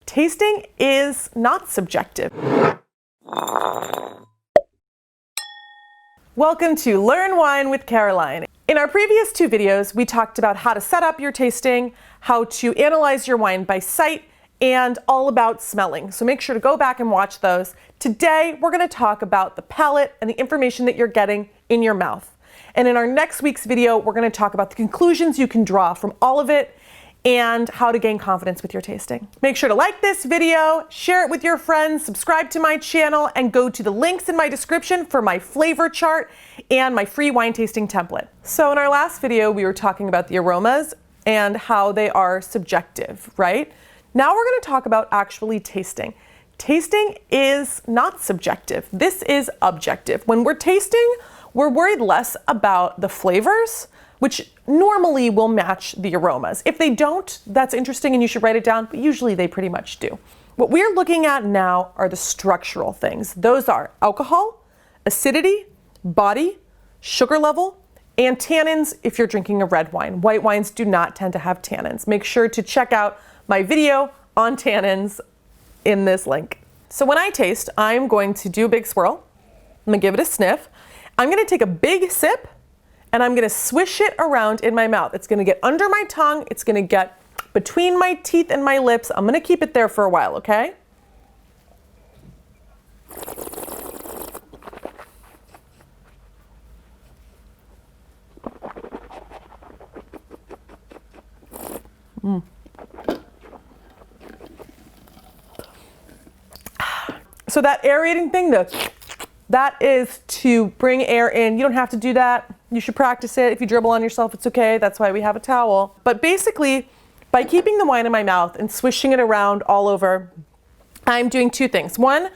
Tasting is not subjective. Welcome to Learn Wine with Caroline. In our previous two videos, we talked about how to set up your tasting, how to analyze your wine by sight, and all about smelling. So make sure to go back and watch those. Today, we're going to talk about the palate and the information that you're getting in your mouth. And in our next week's video, we're going to talk about the conclusions you can draw from all of it and how to gain confidence with your tasting. Make sure to like this video, share it with your friends, subscribe to my channel, and go to the links in my description for my flavor chart and my free wine tasting template. So in our last video, we were talking about the aromas and how they are subjective, right? Now we're going to talk about actually tasting. Tasting is not subjective. This is objective. When we're tasting, we're worried less about the flavors, which normally will match the aromas. If they don't, that's interesting and you should write it down, but usually they pretty much do. What we're looking at now are the structural things. Those are alcohol, acidity, body, sugar level, and tannins if you're drinking a red wine. White wines do not tend to have tannins. Make sure to check out my video on tannins in this link. So when I taste, I'm going to do a big swirl. I'm gonna give it a sniff. I'm gonna take a big sip and I'm gonna swish it around in my mouth. It's gonna get under my tongue. It's gonna get between my teeth and my lips. I'm gonna keep it there for a while, okay? So that aerating thing, that is to bring air in. You don't have to do that. You should practice it. If you dribble on yourself, it's okay. That's why we have a towel. But basically, by keeping the wine in my mouth and swishing it around all over, I'm doing two things. One,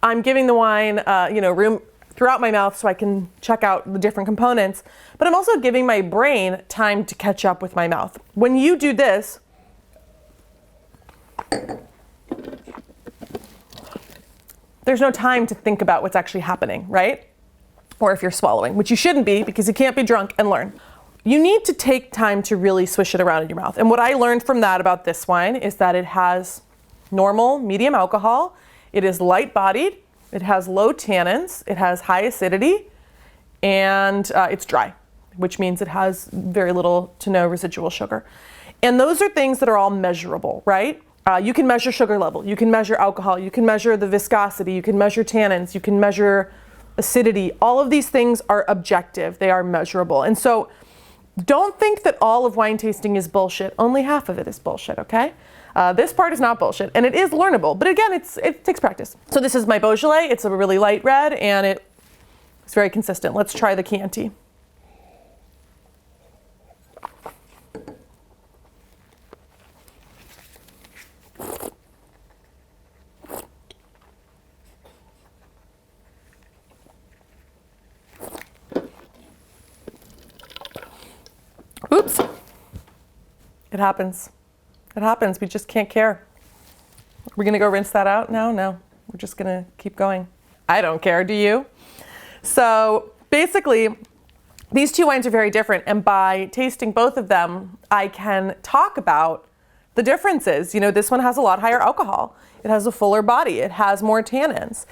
I'm giving the wine, room throughout my mouth so I can check out the different components. But I'm also giving my brain time to catch up with my mouth. When you do this, there's no time to think about what's actually happening, right? Or if you're swallowing, which you shouldn't be because you can't be drunk and learn. You need to take time to really swish it around in your mouth. And what I learned from that about this wine is that it has normal, medium alcohol. It is light bodied. It has low tannins. It has high acidity. And it's dry, which means it has very little to no residual sugar. And those are things that are all measurable, right? You can measure sugar level, you can measure alcohol, you can measure the viscosity, you can measure tannins, you can measure acidity. All of these things are objective, they are measurable. And so don't think that all of wine tasting is bullshit. Only half of it is bullshit, okay? This part is not bullshit, and it is learnable, but again, it takes practice. So this is my Beaujolais. It's a really light red, and it's very consistent. Let's try the Chianti. Oops. It happens. It happens. We just can't care. We're going to go rinse that out now? No. We're just going to keep going. I don't care. Do you? So basically, these two wines are very different. And by tasting both of them, I can talk about the differences. You know, this one has a lot higher alcohol. It has a fuller body. It has more tannins.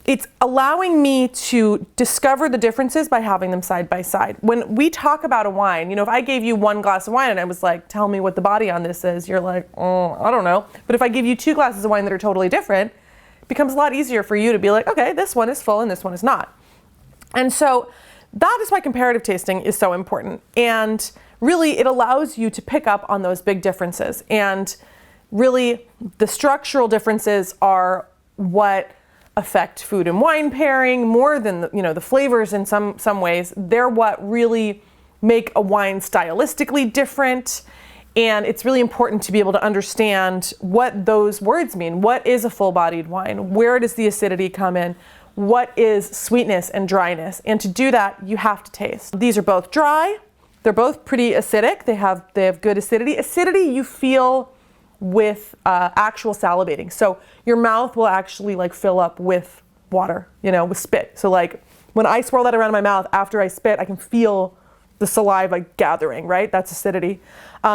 It's allowing me to discover the differences by having them side by side. When we talk about a wine, if I gave you one glass of wine and I was like, tell me what the body on this is, you're like, oh, I don't know. But if I give you two glasses of wine that are totally different, it becomes a lot easier for you to be like, okay, this one is full and this one is not. And so that is why comparative tasting is so important. And really, it allows you to pick up on those big differences. And really, the structural differences are what affect food and wine pairing more than the flavors in some ways. They're what really make a wine stylistically different. And it's really important to be able to understand what those words mean. What is a full-bodied wine? Where does the acidity come in? What is sweetness and dryness? And to do that, you have to taste. These are both dry. They're both pretty acidic. They have good acidity. Acidity you feel with actual salivating. So your mouth will actually fill up with water, with spit. So when I swirl that around in my mouth after I spit, I can feel the saliva gathering, right? That's acidity.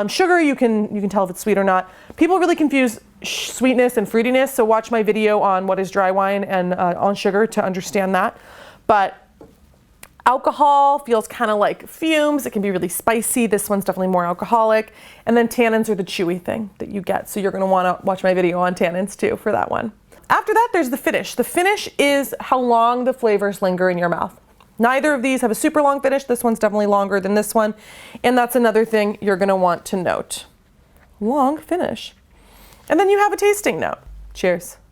Sugar, you can tell if it's sweet or not. People really confuse sweetness and fruitiness, so watch my video on what is dry wine and on sugar to understand that. But alcohol feels kind of like fumes. It can be really spicy. This one's definitely more alcoholic. And then tannins are the chewy thing that you get. So you're going to want to watch my video on tannins too for that one. After that, there's the finish. The finish is how long the flavors linger in your mouth. Neither of these have a super long finish. This one's definitely longer than this one. And that's another thing you're going to want to note. Long finish. And then you have a tasting note. Cheers.